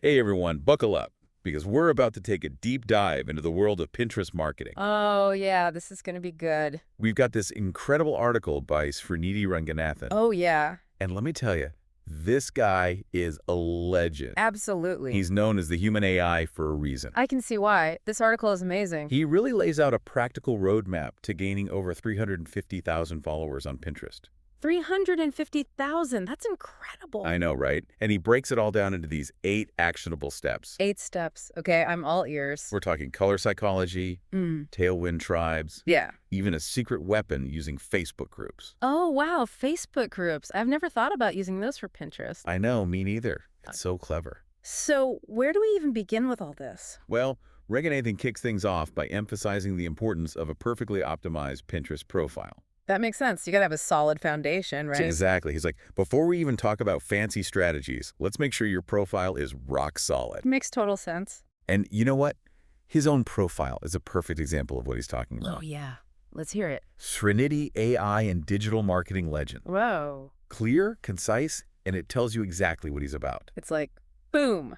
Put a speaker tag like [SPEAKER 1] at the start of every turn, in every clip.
[SPEAKER 1] Hey everyone, buckle up, because we're about to take a deep dive into the world of Pinterest marketing.
[SPEAKER 2] Oh, yeah, this is going to be good.
[SPEAKER 1] We've got this incredible article by Srinidhi Ranganathan,
[SPEAKER 2] Oh, yeah,
[SPEAKER 1] and let me tell you, this guy is a legend.
[SPEAKER 2] absolutely.
[SPEAKER 1] He's known as the human AI for a reason.
[SPEAKER 2] I can see why. This article is amazing.
[SPEAKER 1] He really lays out a practical roadmap to gaining over 350,000 followers on Pinterest.
[SPEAKER 2] 350,000. That's incredible.
[SPEAKER 1] I know, right? And he breaks it all down into these 8 actionable steps.
[SPEAKER 2] 8 steps. Okay, I'm all ears.
[SPEAKER 1] We're talking color psychology, tailwind tribes,
[SPEAKER 2] Yeah.
[SPEAKER 1] even a secret weapon using Facebook groups.
[SPEAKER 2] Oh, wow, Facebook groups. I've never thought about using those for Pinterest.
[SPEAKER 1] I know, me neither. It's so clever.
[SPEAKER 2] So, where do we even begin with all this?
[SPEAKER 1] Well, Ranganathan kicks things off by emphasizing the importance of a perfectly optimized Pinterest profile.
[SPEAKER 2] That makes sense. You got to have a solid foundation, right?
[SPEAKER 1] Exactly. He's like, before we even talk about fancy strategies, let's make sure your profile is rock solid.
[SPEAKER 2] Makes total sense.
[SPEAKER 1] And you know what? His own profile is a perfect example of what he's talking
[SPEAKER 2] Oh,
[SPEAKER 1] about.
[SPEAKER 2] yeah. Let's hear it.
[SPEAKER 1] Srinidhi AI and digital marketing legend.
[SPEAKER 2] Whoa.
[SPEAKER 1] Clear, concise, and it tells you exactly what he's about.
[SPEAKER 2] It's like, boom.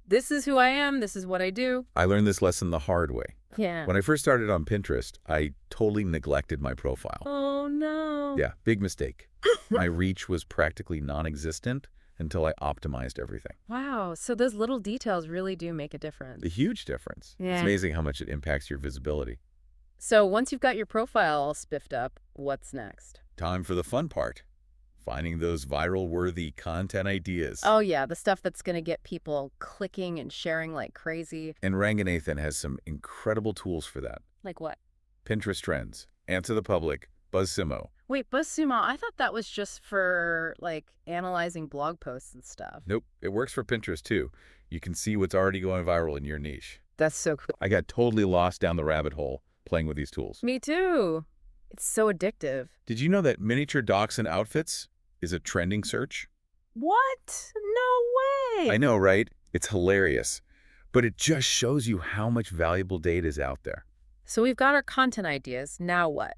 [SPEAKER 2] This is who I am. This is what I do.
[SPEAKER 1] I learned this lesson the hard way.
[SPEAKER 2] Yeah.
[SPEAKER 1] When I first started on Pinterest, I totally neglected my profile.
[SPEAKER 2] Oh, no.
[SPEAKER 1] Yeah, big mistake. My reach was practically non-existent until I optimized everything.
[SPEAKER 2] Wow. So those little details really do make a
[SPEAKER 1] A
[SPEAKER 2] difference.
[SPEAKER 1] huge difference. It's
[SPEAKER 2] Yeah.
[SPEAKER 1] amazing how much it impacts your visibility.
[SPEAKER 2] So once you've got your profile all spiffed up, what's next?
[SPEAKER 1] Time for the fun part. Finding those viral-worthy content ideas.
[SPEAKER 2] Oh, yeah. The stuff that's going to get people clicking and sharing like crazy.
[SPEAKER 1] And Ranganathan has some incredible tools for that.
[SPEAKER 2] Like what?
[SPEAKER 1] Pinterest Trends, Answer the Public, BuzzSumo.
[SPEAKER 2] Wait, BuzzSumo, I thought that was just for like analyzing blog posts and stuff.
[SPEAKER 1] Nope, it works for Pinterest too. You can see what's already going viral in your niche.
[SPEAKER 2] That's so cool.
[SPEAKER 1] I got totally lost down the rabbit hole playing with these tools.
[SPEAKER 2] Me too. It's so addictive.
[SPEAKER 1] Did you know that miniature dachshund outfits is a trending search?
[SPEAKER 2] What? No way.
[SPEAKER 1] I know, right? It's hilarious. But it just shows you how much valuable data is out there.
[SPEAKER 2] So we've got our content ideas. Now what?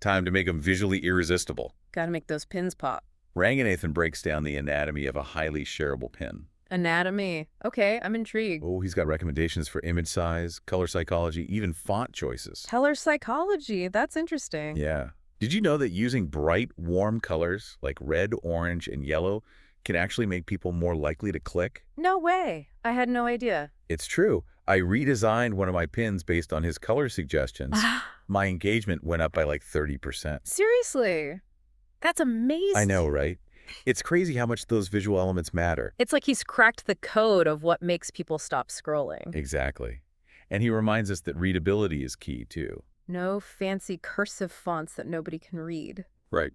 [SPEAKER 1] Time to make them visually irresistible.
[SPEAKER 2] Got to make those pins pop.
[SPEAKER 1] Ranganathan breaks down the anatomy of a highly shareable pin.
[SPEAKER 2] Anatomy. Okay, I'm intrigued.
[SPEAKER 1] Oh, he's got recommendations for image size, color psychology, even font choices.
[SPEAKER 2] Color psychology. That's interesting.
[SPEAKER 1] Yeah. Did you know that using bright, warm colors like red, orange, and yellow can actually make people more likely to click?
[SPEAKER 2] No way. I had no idea.
[SPEAKER 1] It's true. I redesigned one of my pins based on his color suggestions. My engagement went up by like 30%.
[SPEAKER 2] Seriously. That's amazing.
[SPEAKER 1] I know, right? It's crazy how much those visual elements matter.
[SPEAKER 2] It's like he's cracked the code of what makes people stop scrolling.
[SPEAKER 1] Exactly. And he reminds us that readability is key, too.
[SPEAKER 2] No fancy cursive fonts that nobody can read.
[SPEAKER 1] Right.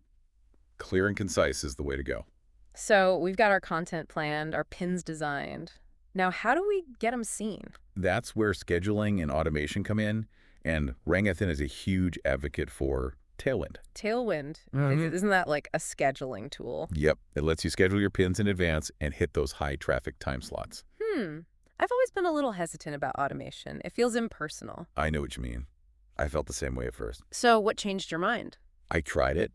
[SPEAKER 1] Clear and concise is the way to go.
[SPEAKER 2] So we've got our content planned, our pins designed. Now, how do we get them seen?
[SPEAKER 1] That's where scheduling and automation come in, and Rangathan is a huge advocate for Tailwind.
[SPEAKER 2] Tailwind.
[SPEAKER 1] Mhm.
[SPEAKER 2] Isn't that like a scheduling tool?
[SPEAKER 1] Yep, it lets you schedule your pins in advance and hit those high-traffic time slots.
[SPEAKER 2] I've always been a little hesitant about automation. It feels impersonal.
[SPEAKER 1] I know what you mean. I felt the same way at first.
[SPEAKER 2] So what changed your mind?
[SPEAKER 1] I tried it,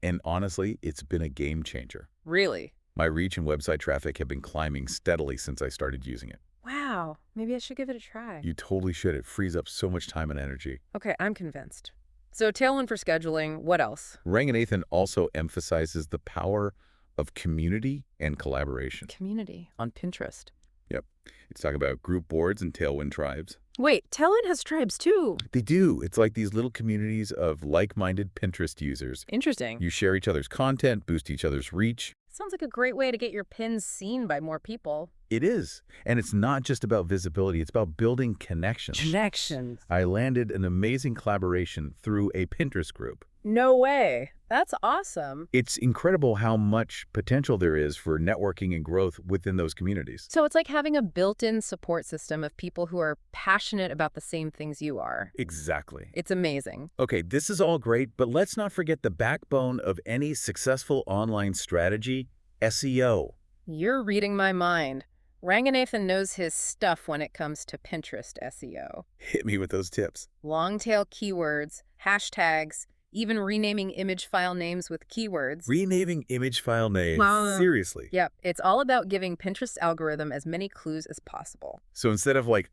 [SPEAKER 1] and honestly, it's been a game changer.
[SPEAKER 2] Really?
[SPEAKER 1] My reach and website traffic have been climbing steadily since I started using it.
[SPEAKER 2] Wow. Maybe I should give it a try.
[SPEAKER 1] You totally should. It frees up so much time and energy.
[SPEAKER 2] Okay, I'm convinced. So Tailwind for scheduling. What else?
[SPEAKER 1] Ranganathan also emphasizes the power of community and collaboration.
[SPEAKER 2] Community on Pinterest.
[SPEAKER 1] Yep. It's talking about group boards and Tailwind tribes.
[SPEAKER 2] Wait, Tailwind has tribes too.
[SPEAKER 1] They do. It's like these little communities of like-minded Pinterest users.
[SPEAKER 2] Interesting.
[SPEAKER 1] You share each other's content, boost each other's reach.
[SPEAKER 2] Sounds like a great way to get your pins seen by more people.
[SPEAKER 1] It is. And it's not just about visibility. It's about building connections.
[SPEAKER 2] Connections.
[SPEAKER 1] I landed an amazing collaboration through a Pinterest group.
[SPEAKER 2] No way. That's awesome.
[SPEAKER 1] It's incredible how much potential there is for networking and growth within those communities.
[SPEAKER 2] So it's like having a built-in support system of people who are passionate about the same things you are.
[SPEAKER 1] Exactly.
[SPEAKER 2] It's amazing.
[SPEAKER 1] Okay, this is all great, but let's not forget the backbone of any successful online strategy, SEO.
[SPEAKER 2] You're reading my mind. Ranganathan knows his stuff when it comes to Pinterest SEO.
[SPEAKER 1] Hit me with those tips.
[SPEAKER 2] Long tail keywords, hashtags, Even renaming image file names with keywords.
[SPEAKER 1] Renaming image file names.
[SPEAKER 2] Wow.
[SPEAKER 1] Seriously.
[SPEAKER 2] Yep, it's all about giving Pinterest's algorithm as many clues as possible.
[SPEAKER 1] So instead of like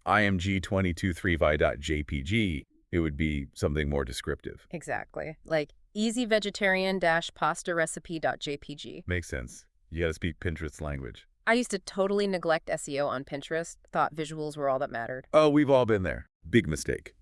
[SPEAKER 1] img2235.jpg, it would be something more descriptive.
[SPEAKER 2] Exactly. Like easyvegetarian-pasta recipe.jpg.
[SPEAKER 1] Makes sense. You got to speak Pinterest language.
[SPEAKER 2] I used to totally neglect SEO on Pinterest, thought visuals were all that mattered.
[SPEAKER 1] Oh, we've all been there. Big mistake.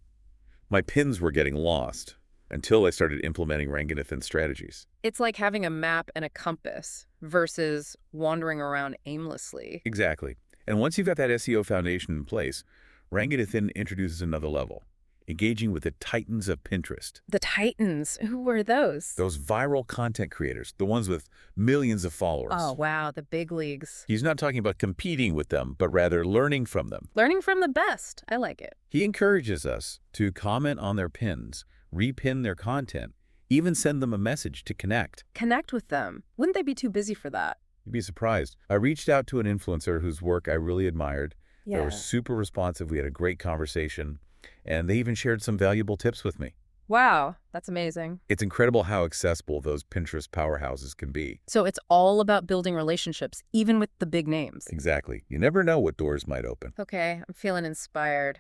[SPEAKER 1] My pins were getting lost until I started implementing Ranganathan strategies.
[SPEAKER 2] It's like having a map and a compass versus wandering around aimlessly.
[SPEAKER 1] Exactly. And once you've got that SEO foundation in place, Ranganathan introduces another level, engaging with the titans of Pinterest.
[SPEAKER 2] The Titans, who were those?
[SPEAKER 1] Those viral content creators, the ones with millions of followers.
[SPEAKER 2] Oh, wow, the big leagues.
[SPEAKER 1] He's not talking about competing with them, but rather learning from them.
[SPEAKER 2] Learning from the best. I like it.
[SPEAKER 1] He encourages us to comment on their pins, repin their content, even send them a message to connect.
[SPEAKER 2] Connect with them. Wouldn't they be too busy for that?
[SPEAKER 1] You'd be surprised. I reached out to an influencer whose work I really admired. They were super responsive. We had a great conversation, and they even shared some valuable tips with me.
[SPEAKER 2] Wow, that's amazing.
[SPEAKER 1] It's incredible how accessible those Pinterest powerhouses can be.
[SPEAKER 2] So it's all about building relationships, even with the big names.
[SPEAKER 1] Exactly. You never know what doors might open.
[SPEAKER 2] Okay, I'm feeling inspired.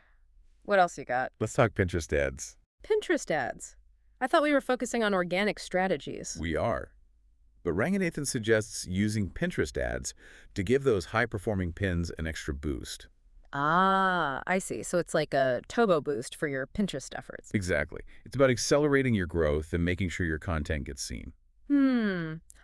[SPEAKER 2] What else you got?
[SPEAKER 1] Let's talk Pinterest ads.
[SPEAKER 2] Pinterest ads. I thought we were focusing on organic strategies.
[SPEAKER 1] We are. But Ranganathan suggests using Pinterest ads to give those high-performing pins an extra boost.
[SPEAKER 2] Ah, I see. So it's like a turbo boost for your Pinterest efforts.
[SPEAKER 1] Exactly. It's about accelerating your growth and making sure your content gets seen.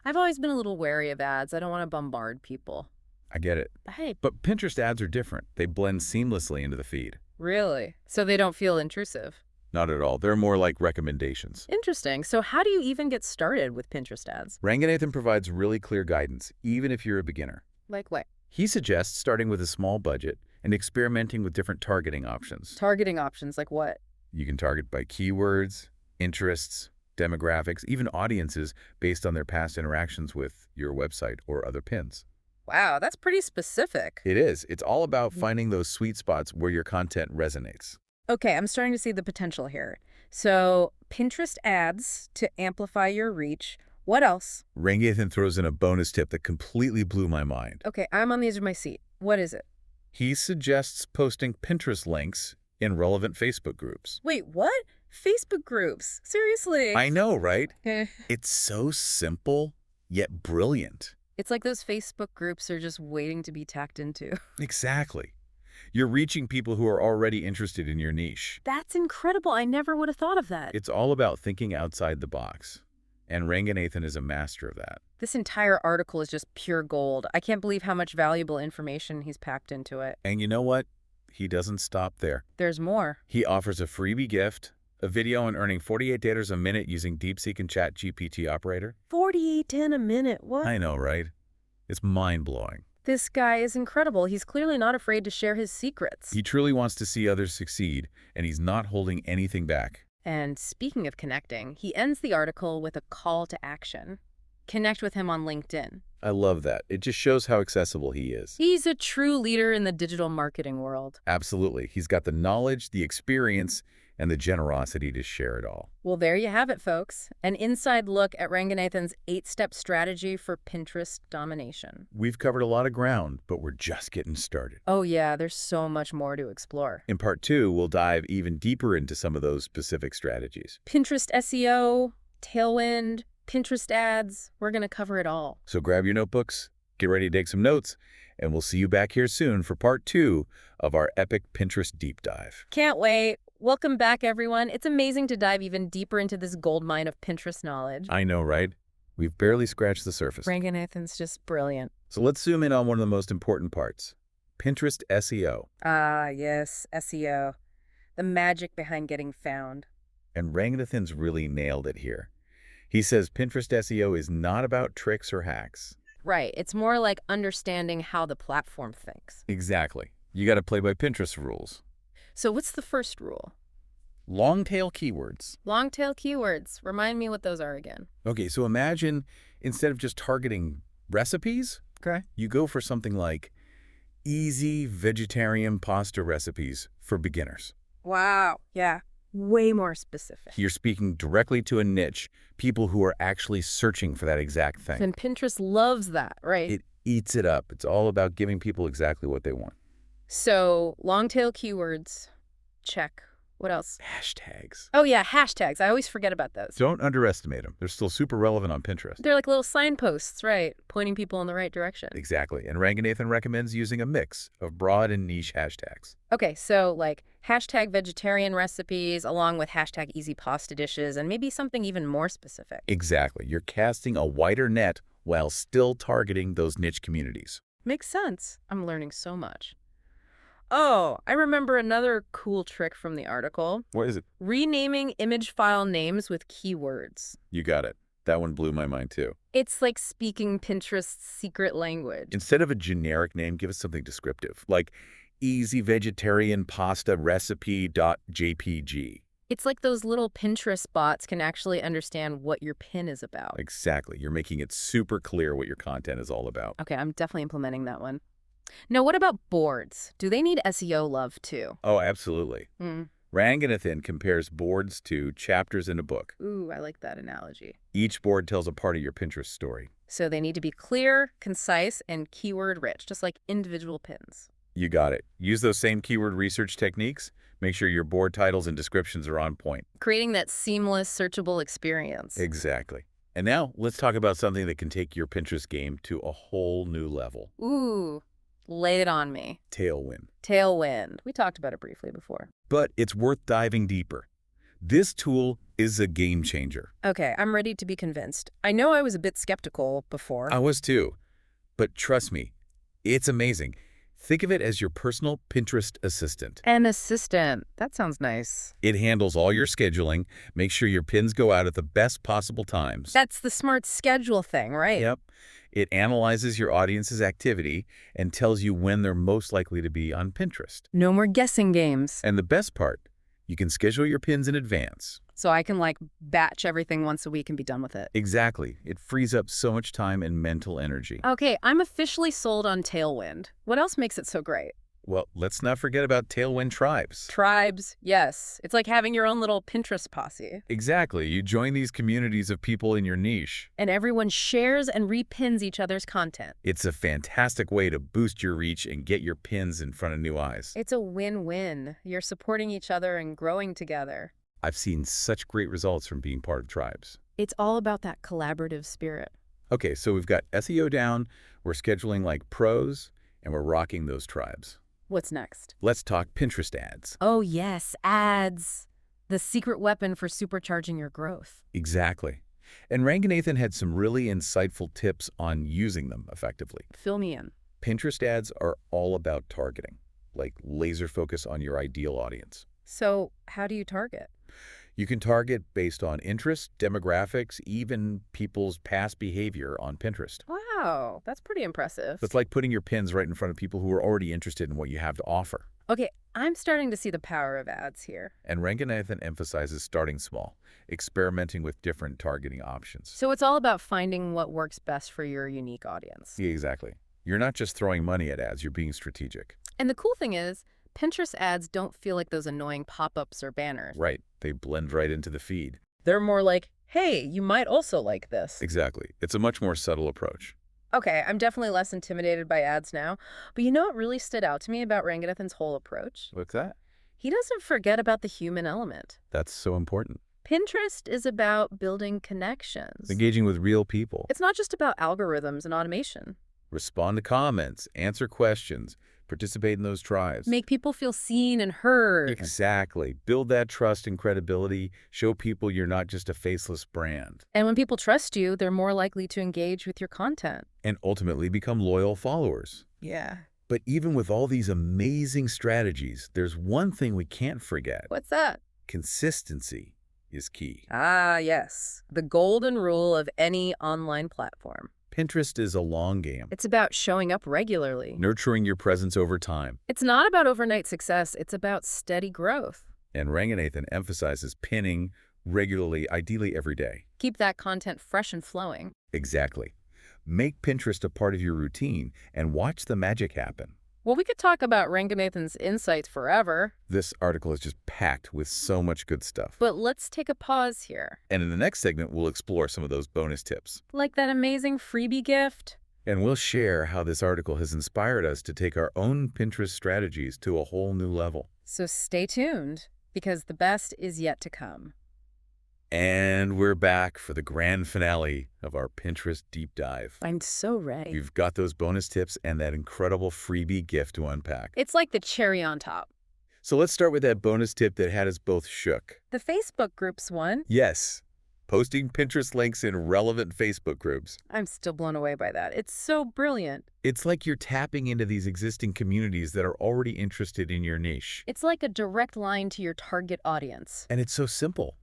[SPEAKER 2] I've always been a little wary of ads. I don't want to bombard people.
[SPEAKER 1] I get it.
[SPEAKER 2] Hey,
[SPEAKER 1] But Pinterest ads are different. They blend seamlessly into the feed.
[SPEAKER 2] really? So they don't feel intrusive?
[SPEAKER 1] Not at all. They're more like recommendations.
[SPEAKER 2] Interesting. So how do you even get started with Pinterest ads?
[SPEAKER 1] Ranganathan provides really clear guidance, even if you're a beginner.
[SPEAKER 2] Like what?
[SPEAKER 1] He suggests starting with a small budget and experimenting with different targeting options.
[SPEAKER 2] Targeting options like what?
[SPEAKER 1] You can target by keywords, interests, demographics, even audiences based on their past interactions with your website or other pins.
[SPEAKER 2] Wow, that's pretty specific.
[SPEAKER 1] It is. It's all about finding those sweet spots where your content resonates.
[SPEAKER 2] Okay, I'm starting to see the potential here. So Pinterest ads to amplify your reach. What else?
[SPEAKER 1] Ranganathan throws in a bonus tip that completely blew my mind.
[SPEAKER 2] Okay, I'm on the edge of my seat. What is it?
[SPEAKER 1] He suggests posting Pinterest links in relevant Facebook groups.
[SPEAKER 2] Wait, what? Facebook groups? Seriously?
[SPEAKER 1] I know, right?
[SPEAKER 2] Eh.
[SPEAKER 1] It's so simple, yet brilliant.
[SPEAKER 2] It's like those Facebook groups are just waiting to be tacked into.
[SPEAKER 1] Exactly. You're reaching people who are already interested in your niche.
[SPEAKER 2] That's incredible. I never would have thought of that.
[SPEAKER 1] It's all about thinking outside the box. And Ranganathan is a master of that.
[SPEAKER 2] This entire article is just pure gold. I can't believe how much valuable information he's packed into it.
[SPEAKER 1] And you know what? He doesn't stop there.
[SPEAKER 2] There's more.
[SPEAKER 1] He offers a freebie gift, a video on earning $48 a minute using DeepSeek and ChatGPT operator.
[SPEAKER 2] 48.10 a minute. What?
[SPEAKER 1] I know, right? It's mind-blowing.
[SPEAKER 2] This guy is incredible. He's clearly not afraid to share his secrets.
[SPEAKER 1] He truly wants to see others succeed, and he's not holding anything back.
[SPEAKER 2] And speaking of connecting, he ends the article with a call to action. Connect with him on LinkedIn.
[SPEAKER 1] I love that. It just shows how accessible he is.
[SPEAKER 2] He's a true leader in the digital marketing world.
[SPEAKER 1] Absolutely. He's got the knowledge, the experience, and the generosity to share it all.
[SPEAKER 2] Well, there you have it, folks. An inside look at Ranganathan's 8-step strategy for Pinterest domination.
[SPEAKER 1] We've covered a lot of ground, but we're just getting started.
[SPEAKER 2] Oh yeah, there's so much more to explore.
[SPEAKER 1] In part 2, we'll dive even deeper into some of those specific strategies.
[SPEAKER 2] Pinterest SEO, Tailwind, Pinterest ads, we're going to cover it all.
[SPEAKER 1] So grab your notebooks, get ready to take some notes, and we'll see you back here soon for part 2 of our epic Pinterest deep dive.
[SPEAKER 2] Can't wait. Welcome back, everyone. It's amazing to dive even deeper into this goldmine of Pinterest knowledge.
[SPEAKER 1] I know, right? We've barely scratched the surface.
[SPEAKER 2] Ranganathan's just brilliant.
[SPEAKER 1] So let's zoom in on one of the most important parts, Pinterest SEO.
[SPEAKER 2] Ah, yes, SEO. The magic behind getting found.
[SPEAKER 1] And Ranganathan's really nailed it here. He says Pinterest SEO is not about tricks or hacks.
[SPEAKER 2] Right. It's more like understanding how the platform thinks.
[SPEAKER 1] Exactly. You got to play by Pinterest rules.
[SPEAKER 2] So what's the first rule?
[SPEAKER 1] Long tail keywords.
[SPEAKER 2] Long tail keywords. Remind me what those are again.
[SPEAKER 1] Okay, so imagine instead of just targeting recipes,
[SPEAKER 2] Okay.
[SPEAKER 1] you go for something like easy vegetarian pasta recipes for beginners.
[SPEAKER 2] Wow. Yeah. way more specific.
[SPEAKER 1] You're speaking directly to a niche, people who are actually searching for that exact thing.
[SPEAKER 2] And Pinterest loves that, right?
[SPEAKER 1] It eats it up. It's all about giving people exactly what they want.
[SPEAKER 2] So, long tail keywords, check. What else?
[SPEAKER 1] Hashtags.
[SPEAKER 2] Oh, yeah, hashtags. I always forget about those.
[SPEAKER 1] Don't underestimate them. They're still super relevant on Pinterest.
[SPEAKER 2] They're like little signposts, right? Pointing people in the right direction.
[SPEAKER 1] Exactly. And Ranganathan recommends using a mix of broad and niche hashtags.
[SPEAKER 2] Okay, so like hashtag vegetarian recipes along with hashtag easy pasta dishes and maybe something even more specific.
[SPEAKER 1] Exactly. You're casting a wider net while still targeting those niche communities.
[SPEAKER 2] Makes sense. I'm learning so much. Oh, I remember another cool trick from the article.
[SPEAKER 1] What is it?
[SPEAKER 2] Renaming image file names with keywords.
[SPEAKER 1] You got it. That one blew my mind too.
[SPEAKER 2] It's like speaking Pinterest's secret language.
[SPEAKER 1] Instead of a generic name, give us something descriptive, like easy vegetarian pasta recipe.jpg.
[SPEAKER 2] It's like those little Pinterest bots can actually understand what your pin is about.
[SPEAKER 1] Exactly. You're making it super clear what your content is all about.
[SPEAKER 2] Okay, I'm definitely implementing that one. Now, what about boards? Do they need SEO love too?
[SPEAKER 1] Oh, absolutely.
[SPEAKER 2] Mm.
[SPEAKER 1] Ranganathan compares boards to chapters in a book.
[SPEAKER 2] Ooh, I like that analogy.
[SPEAKER 1] Each board tells a part of your Pinterest story.
[SPEAKER 2] So they need to be clear, concise, and keyword rich, just like individual pins.
[SPEAKER 1] You got it. Use those same keyword research techniques. Make sure your board titles and descriptions are on point.
[SPEAKER 2] Creating that seamless, searchable experience.
[SPEAKER 1] Exactly. And now let's talk about something that can take your Pinterest game to a whole new level.
[SPEAKER 2] Ooh, lay it on me.
[SPEAKER 1] Tailwind.
[SPEAKER 2] Tailwind. We talked about it briefly before.
[SPEAKER 1] But it's worth diving deeper. This tool is a game changer.
[SPEAKER 2] Okay, I'm ready to be convinced. I know I was a bit skeptical before.
[SPEAKER 1] I was too. But trust me, it's amazing. Think of it as your personal Pinterest assistant.
[SPEAKER 2] An assistant. That sounds nice.
[SPEAKER 1] It handles all your scheduling, makes sure your pins go out at the best possible times.
[SPEAKER 2] That's the smart schedule thing, right?
[SPEAKER 1] Yep. It analyzes your audience's activity and tells you when they're most likely to be on Pinterest.
[SPEAKER 2] No more guessing games.
[SPEAKER 1] And the best part, you can schedule your pins in advance.
[SPEAKER 2] So I can like batch everything once a week and be done with it.
[SPEAKER 1] Exactly. It frees up so much time and mental energy.
[SPEAKER 2] Okay, I'm officially sold on Tailwind. What else makes it so great?
[SPEAKER 1] Well, let's not forget about Tailwind Tribes.
[SPEAKER 2] Tribes, yes. It's like having your own little Pinterest posse.
[SPEAKER 1] Exactly. You join these communities of people in your niche.
[SPEAKER 2] And everyone shares and repins each other's content.
[SPEAKER 1] It's a fantastic way to boost your reach and get your pins in front of new eyes.
[SPEAKER 2] It's a win-win. You're supporting each other and growing together.
[SPEAKER 1] I've seen such great results from being part of Tribes.
[SPEAKER 2] It's all about that collaborative spirit.
[SPEAKER 1] Okay, so we've got SEO down, we're scheduling like pros, and we're rocking those tribes.
[SPEAKER 2] What's next?
[SPEAKER 1] Let's talk Pinterest ads.
[SPEAKER 2] Oh yes, ads. The secret weapon for supercharging your growth.
[SPEAKER 1] Exactly. And Ranganathan had some really insightful tips on using them effectively.
[SPEAKER 2] Fill me in.
[SPEAKER 1] Pinterest ads are all about targeting, like laser focus on your ideal audience.
[SPEAKER 2] So how do you target?
[SPEAKER 1] You can target based on interest, demographics, even people's past behavior on Pinterest.
[SPEAKER 2] Wow, that's pretty impressive.
[SPEAKER 1] It's like putting your pins right in front of people who are already interested in what you have to offer.
[SPEAKER 2] Okay, I'm starting to see the power of ads here.
[SPEAKER 1] And Ranganathan emphasizes starting small, experimenting with different targeting options.
[SPEAKER 2] So it's all about finding what works best for your unique audience.
[SPEAKER 1] Yeah, exactly. You're not just throwing money at ads, you're being strategic.
[SPEAKER 2] And the cool thing is, Pinterest ads don't feel like those annoying pop-ups or banners.
[SPEAKER 1] Right. They blend right into the feed.
[SPEAKER 2] They're more like, hey, you might also like this.
[SPEAKER 1] Exactly. It's a much more subtle approach.
[SPEAKER 2] Okay, I'm definitely less intimidated by ads now. But you know what really stood out to me about Ranganathan's whole approach?
[SPEAKER 1] What's that?
[SPEAKER 2] He doesn't forget about the human element.
[SPEAKER 1] That's so important.
[SPEAKER 2] Pinterest is about building connections.
[SPEAKER 1] Engaging with real people.
[SPEAKER 2] It's not just about algorithms and automation.
[SPEAKER 1] Respond to comments, answer questions, participate in those tribes.
[SPEAKER 2] Make people feel seen and heard.
[SPEAKER 1] Exactly. Build that trust and credibility. Show people you're not just a faceless brand.
[SPEAKER 2] And when people trust you, they're more likely to engage with your content.
[SPEAKER 1] And ultimately become loyal followers.
[SPEAKER 2] Yeah.
[SPEAKER 1] But even with all these amazing strategies, there's one thing we can't forget.
[SPEAKER 2] What's that?
[SPEAKER 1] Consistency is key.
[SPEAKER 2] Ah, yes. The golden rule of any online platform.
[SPEAKER 1] Pinterest is a long game.
[SPEAKER 2] It's about showing up regularly.
[SPEAKER 1] Nurturing your presence over time.
[SPEAKER 2] It's not about overnight success. It's about steady growth.
[SPEAKER 1] And Ranganathan emphasizes pinning regularly, ideally every day.
[SPEAKER 2] Keep that content fresh and flowing.
[SPEAKER 1] Exactly. Make Pinterest a part of your routine and watch the magic happen.
[SPEAKER 2] Well, we could talk about Ranganathan's insights forever,
[SPEAKER 1] This article is just packed with so much good stuff.
[SPEAKER 2] but let's take a pause here.
[SPEAKER 1] And in the next segment, we'll explore some of those bonus tips.
[SPEAKER 2] Like that amazing freebie gift?
[SPEAKER 1] And we'll share how this article has inspired us to take our own Pinterest strategies to a whole new level.
[SPEAKER 2] So stay tuned, because the best is yet to come.
[SPEAKER 1] And we're back for the grand finale of our Pinterest deep dive.
[SPEAKER 2] I'm so ready.
[SPEAKER 1] We've got those bonus tips and that incredible freebie gift to unpack.
[SPEAKER 2] It's like the cherry on top.
[SPEAKER 1] So let's start with that bonus tip that had us both shook.
[SPEAKER 2] The Facebook groups one.
[SPEAKER 1] Yes, posting Pinterest links in relevant Facebook groups.
[SPEAKER 2] I'm still blown away by that. It's so brilliant.
[SPEAKER 1] It's like you're tapping into these existing communities that are already interested in your niche.
[SPEAKER 2] It's like a direct line to your target audience.
[SPEAKER 1] And it's so simple.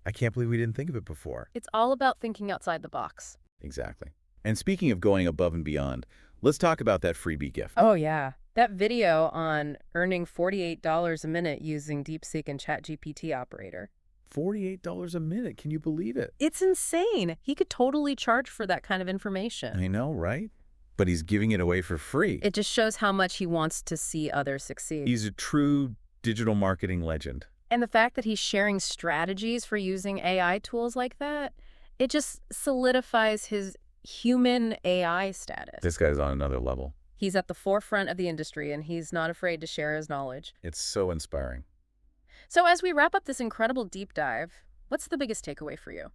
[SPEAKER 1] I can't believe we didn't think of it before.
[SPEAKER 2] It's all about thinking outside the box.
[SPEAKER 1] Exactly. And speaking of going above and beyond, let's talk about that freebie gift.
[SPEAKER 2] Oh, yeah. That video on earning $48 a minute using DeepSeek and ChatGPT operator.
[SPEAKER 1] $48 a minute. Can you believe it?
[SPEAKER 2] It's insane. He could totally charge for that kind of information.
[SPEAKER 1] I know, right? But he's giving it away for free.
[SPEAKER 2] It just shows how much he wants to see others succeed.
[SPEAKER 1] He's a true digital marketing legend.
[SPEAKER 2] And the fact that he's sharing strategies for using AI tools like that, it just solidifies his human AI status.
[SPEAKER 1] This guy's on another level.
[SPEAKER 2] He's at the forefront of the industry, and he's not afraid to share his knowledge.
[SPEAKER 1] It's so inspiring.
[SPEAKER 2] So as we wrap up this incredible deep dive, what's the biggest takeaway for you?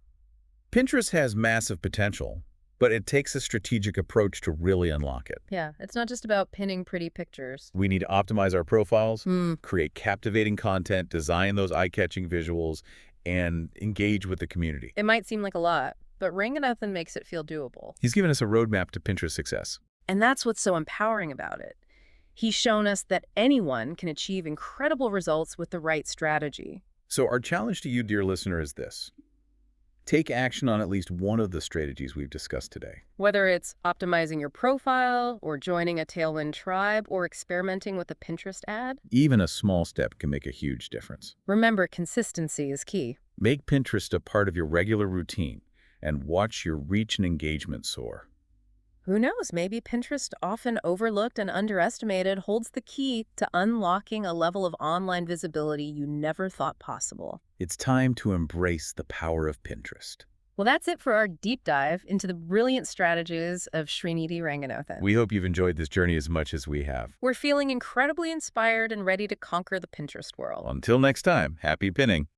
[SPEAKER 1] Pinterest has massive potential, but it takes a strategic approach to really unlock it.
[SPEAKER 2] Yeah, it's not just about pinning pretty pictures.
[SPEAKER 1] We need to optimize our profiles, create captivating content, design those eye-catching visuals, and engage with the community.
[SPEAKER 2] It might seem like a lot, but Ranganathan makes it feel doable.
[SPEAKER 1] He's given us a roadmap to Pinterest success.
[SPEAKER 2] And that's what's so empowering about it. He's shown us that anyone can achieve incredible results with the right strategy.
[SPEAKER 1] So our challenge to you, dear listener, is this. Take action on at least one of the strategies we've discussed today.
[SPEAKER 2] Whether it's optimizing your profile, or joining a Tailwind tribe, or experimenting with a Pinterest ad,
[SPEAKER 1] Even a small step can make a huge difference.
[SPEAKER 2] remember, consistency is key.
[SPEAKER 1] Make Pinterest a part of your regular routine and watch your reach and engagement soar.
[SPEAKER 2] Who knows, maybe Pinterest, often overlooked and underestimated, holds the key to unlocking a level of online visibility you never thought possible.
[SPEAKER 1] It's time to embrace the power of Pinterest.
[SPEAKER 2] Well, that's it for our deep dive into the brilliant strategies of Srinidhi Ranganathan.
[SPEAKER 1] We hope you've enjoyed this journey as much as we have.
[SPEAKER 2] We're feeling incredibly inspired and ready to conquer the Pinterest world.
[SPEAKER 1] Until next time, happy pinning.